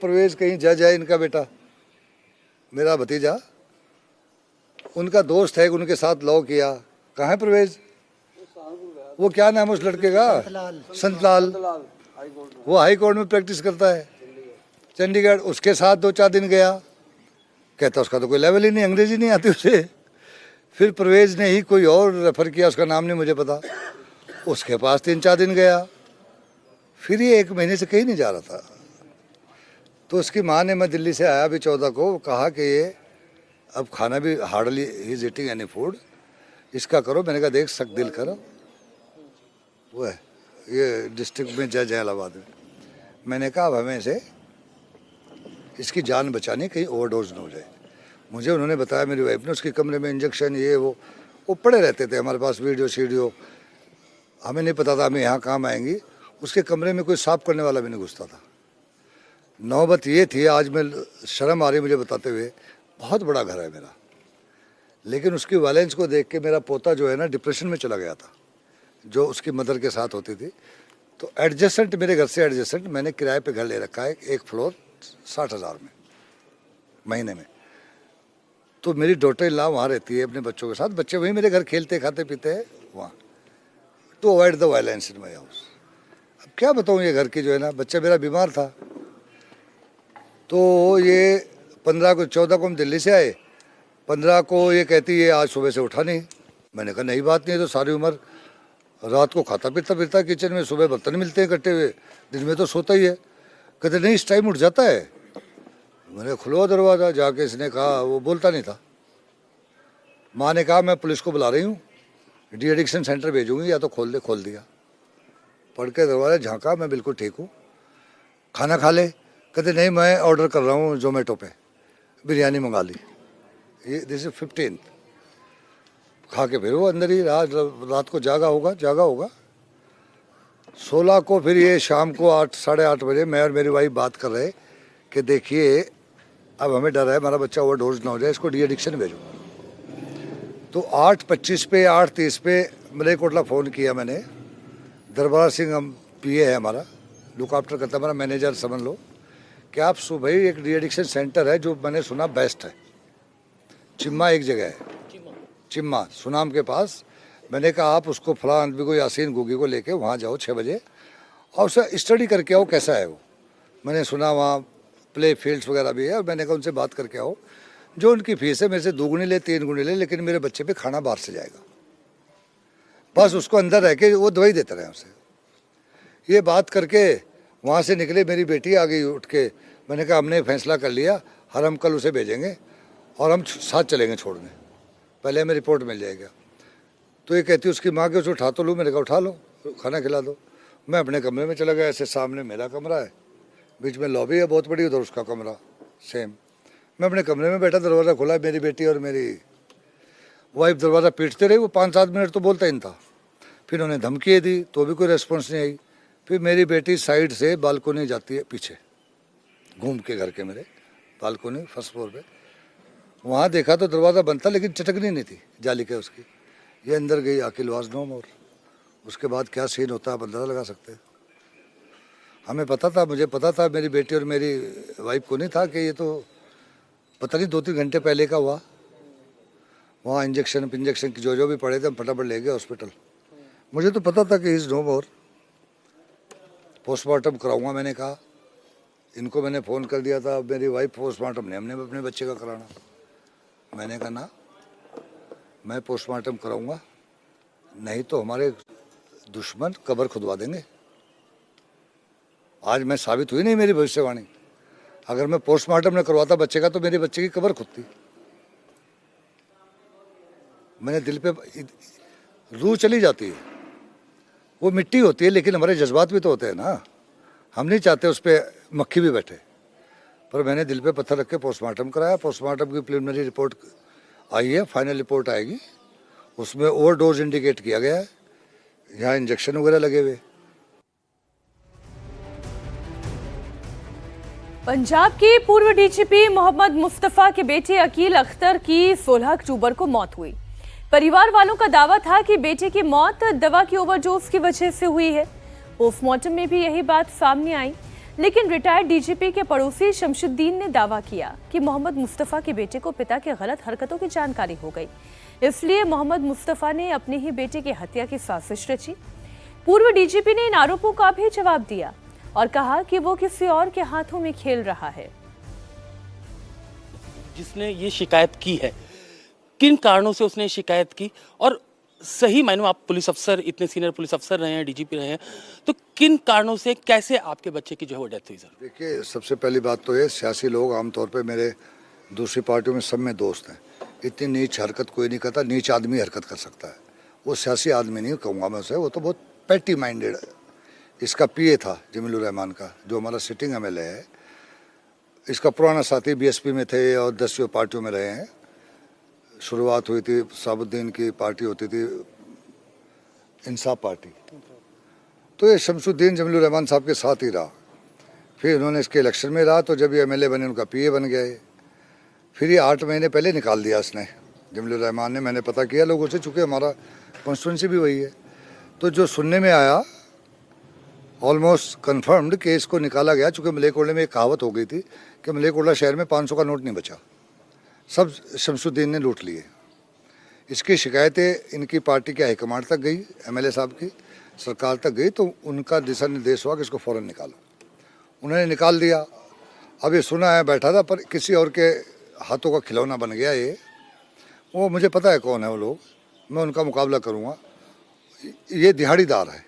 परवेज कहीं जज है इनका बेटा, मेरा भतीजा, उनका दोस्त है, उनके साथ लॉ किया। कहाँ है परवेज? वो क्या नाम है उस लड़के का? संतलाल। वो हाई कोर्ट में प्रैक्टिस करता है चंडीगढ़। उसके साथ 2-4 दिन गया, कहता उसका तो कोई लेवल ही नहीं, अंग्रेजी नहीं आती उसे। फिर परवेज ने ही कोई और रेफर किया, उसका नाम नहीं मुझे पता, उसके पास 3-4 दिन गया। फिर ये 1 महीने से कहीं नहीं जा रहा था। तो उसकी माँ ने, मैं दिल्ली से आया अभी 14 को, कहा कि ये अब खाना भी hardly he is eating any food, इसका करो। मैंने कहा देख सक दिल करो, वो है ये डिस्ट्रिक्ट में जज है इलाहाबाद में। मैंने कहा अब हमें इसे इसकी जान बचानी, कहीं ओवरडोज ना हो जाए। मुझे उन्होंने बताया, मेरी वाइफ ने, उसके कमरे में इंजेक्शन ये वो पड़े रहते थे हमारे पास, वीडियो शीडियो। हमें नहीं पता था हमें यहाँ काम आएंगी। उसके कमरे में कोई साफ करने वाला भी नहीं घुसता था। नौबत ये थी, आज मैं शर्म आ रही मुझे बताते हुए, बहुत बड़ा घर है मेरा, लेकिन उसकी वायलेंस को देख के मेरा पोता जो है ना डिप्रेशन में चला गया था, जो उसकी मदर के साथ होती थी। तो एडजेसेंट, मेरे घर से एडजेसेंट मैंने किराए पे घर ले रखा है, 1 फ्लोर 60,000 में महीने में। तो मेरी डॉटर इन लॉ वहाँ रहती है अपने बच्चों के साथ, बच्चे वहीं मेरे घर खेलते खाते पीते हैं वहाँ, to avoid the violence in my house. अब क्या बताऊँ, ये घर की जो है ना, बच्चा मेरा बीमार था। तो ये 15 को 14 को हम दिल्ली से आए, 15 को ये कहती है आज सुबह से उठा नहीं। मैंने कहा नई बात नहीं है, तो सारी उम्र रात को खाता पीता फिरता किचन में, सुबह बर्तन मिलते हैं कट्टे हुए, दिन में तो सोता ही है। कहते नहीं इस टाइम उठ जाता है। मैंने खुलवा दरवाज़ा, जाके इसने कहा, वो बोलता नहीं था। माँ ने कहा मैं पुलिस को बुला रही हूँ, डी एडिक्शन सेंटर भेजूंगी, या तो खोल दे। खोल दिया, पढ़ के दरवाज़ा झाँका, मैं बिल्कुल ठीक हूँ, खाना खा ले। कहते नहीं मैं ऑर्डर कर रहा हूँ जोमेटो पे, बिरयानी मंगा ली। ये दिस इज 15। खा के फिर वो अंदर ही रात को जागा होगा। 16 को फिर ये शाम को 8 साढ़े 8 बजे मैं और मेरी वाइफ बात कर रहे कि देखिए अब हमें डर है हमारा बच्चा ओवरडोज ना हो जाए, इसको डी एडिक्शन भेजो। तो 8:25 पे 8:30 पे मलेरकोटला फ़ोन किया मैंने। दरबार सिंह हम पीए है हमारा, लुक आफ्टर करता है, हमारा मैनेजर समझ लो, कि आप सुबह ही एक डी एडिक्शन सेंटर है जो मैंने सुना बेस्ट है, चिम्मा एक जगह है, चिम्मा सुनाम के पास। मैंने कहा आप उसको फलां आदमी को, यासीन गुगी को लेके वहाँ जाओ 6 बजे और उसे स्टडी करके आओ कैसा है वो। मैंने सुना वहाँ प्ले फील्ड्स वगैरह भी है, और मैंने कहा उनसे बात करके आओ, जो उनकी फीस है मेरे से 2 गुनी ले 3 गुनी ले, लेकिन मेरे बच्चे पे खाना बाहर से जाएगा। बस उसको अंदर रह के वो दवाई देते रहे उसे। ये बात करके वहाँ से निकले, मेरी बेटी आ गई उठ के। मैंने कहा हमने फैसला कर लिया, हर हम कल उसे भेजेंगे और हम साथ चलेंगे छोड़ने, पहले हमें रिपोर्ट मिल जाएगा। तो ये कहती उसकी माँ के उसे उठा तो लूँ। मैंने कहा उठा लो, खाना खिला दो। मैं अपने कमरे में चला गया, ऐसे सामने मेरा कमरा है, बीच में लॉबी है बहुत बड़ी, उधर उसका कमरा सेम। मैं अपने कमरे में बैठा, दरवाज़ा खुला, मेरी बेटी और मेरी वाइफ दरवाज़ा पीटते रही। वो 5-7 मिनट तो बोलता ही नहीं था। फिर उन्होंने धमकी दी तो भी कोई रेस्पॉन्स नहीं आई। फिर मेरी बेटी साइड से बालकोनी जाती है पीछे घूम के, घर के मेरे बालकोनी फर्स्ट फ्लोर पे। वहाँ देखा तो दरवाज़ा बंद था, लेकिन चटकनी नहीं थी जाली के उसकी। ये अंदर गई, अकिल वाज नो मोर। उसके बाद क्या सीन होता है आप अंदाजा लगा सकते हैं। हमें पता था, मुझे पता था, मेरी बेटी और मेरी वाइफ को नहीं था कि ये तो पता नहीं 2-3 घंटे पहले का हुआ। वहाँ इंजेक्शन की जो भी पड़े थे हम फटाफट ले गए हॉस्पिटल। मुझे तो पता था कि इज़ नो मोर, पोस्टमार्टम कराऊंगा। मैंने कहा इनको, मैंने फ़ोन कर दिया था। मेरी वाइफ पोस्टमार्टम नहीं, हमने अपने बच्चे का कराना। मैंने कहा ना, मैं पोस्टमार्टम कराऊंगा, नहीं तो हमारे दुश्मन कब्र खुदवा देंगे। आज मैं साबित हुई नहीं मेरी भविष्यवाणी। अगर मैं पोस्टमार्टम न करवाता बच्चे का तो मेरे बच्चे की कब्र खुदती। मैंने दिल पे रूह चली जाती है, वो मिट्टी होती है, लेकिन हमारे जज्बात भी तो होते हैं ना। हम नहीं चाहते उस पर मक्खी भी बैठे। पर मैंने दिल पे पत्थर रख के पोस्टमार्टम कराया। पोस्टमार्टम की प्रिलिमिनरी रिपोर्ट आई है, फाइनल रिपोर्ट आएगी, उसमें ओवरडोज इंडिकेट किया गया है, यहाँ इंजेक्शन वगैरह लगे हुए। पंजाब के पूर्व डीजीपी मोहम्मद मुस्तफा के बेटे अकील अख्तर की 16 अक्टूबर को मौत हुई। परिवार वालों का दावा था कि बेटे की मौत दवा की ओवरडोज की वजह से हुई है। पोस्टमार्टम में भी यही बात सामने आई। लेकिन रिटायर्ड डीजीपी के पड़ोसी शमशुद्दीन ने दावा किया कि मोहम्मद मुस्तफा के बेटे को पिता की गलत हरकतों की जानकारी हो गई, इसलिए मोहम्मद मुस्तफा ने अपने ही बेटे की हत्या की साजिश रची। पूर्व डीजीपी ने इन आरोपों का भी जवाब दिया और कहा कि वो किसी और के हाथों में खेल रहा है। जिसने ये शिकायत की है, किन कारणों से उसने शिकायत की, और सही मायने में आप पुलिस अफसर, इतने सीनियर पुलिस अफसर रहे हैं, डीजीपी रहे हैं, तो किन कारणों से, कैसे आपके बच्चे की जो है वो डेथ हुई सर? देखिए, सबसे पहली बात तो ये, सियासी लोग आमतौर पे मेरे दूसरी पार्टियों में सब में दोस्त हैं। इतनी नीच हरकत कोई नहीं करता, नीच आदमी हरकत कर सकता है। वो सियासी आदमी नहीं कहूँगा मैं उसे, वो तो बहुत पैटी माइंडेड है। इसका पीए था जमीलुर रहमान का, जो हमारा सिटिंग एमएलए है। इसका पुराना साथी बीएसपी में थे और 10 पार्टियों में रहे हैं। शुरुआत हुई थी, साबुद्दीन की पार्टी होती थी, इंसाफ पार्टी, तो ये शमशुद्दीन जमीलुर रहमान साहब के साथ ही रहा। फिर उन्होंने इसके इलेक्शन में रहा, तो जब ये एमएलए बने उनका पीए बन गया। फिर ये 8 महीने पहले निकाल दिया इसने, जमीलुर रहमान ने। मैंने पता किया लोगों से, चूँकि हमारा कॉन्स्टिट्यूंसी भी वही है, तो जो सुनने में आया ऑलमोस्ट कन्फर्म्ड कि इसको निकाला गया, चूँकि मलेकोड़े में एक कहावत हो गई थी कि मलेकोड़ा शहर में 500 का नोट नहीं बचा, सब शमशुद्दीन ने लूट लिए। इसकी शिकायतें इनकी पार्टी के हाईकमांड तक गई, एमएलए साहब की सरकार तक गई, तो उनका दिशा निर्देश हुआ कि इसको फ़ौरन निकालो। उन्होंने निकाल दिया। अब ये सुना है बैठा था, पर किसी और के हाथों का खिलौना बन गया ये। वो मुझे पता है कौन है वो लोग, मैं उनका मुकाबला करूँगा। ये दिहाड़ीदार है।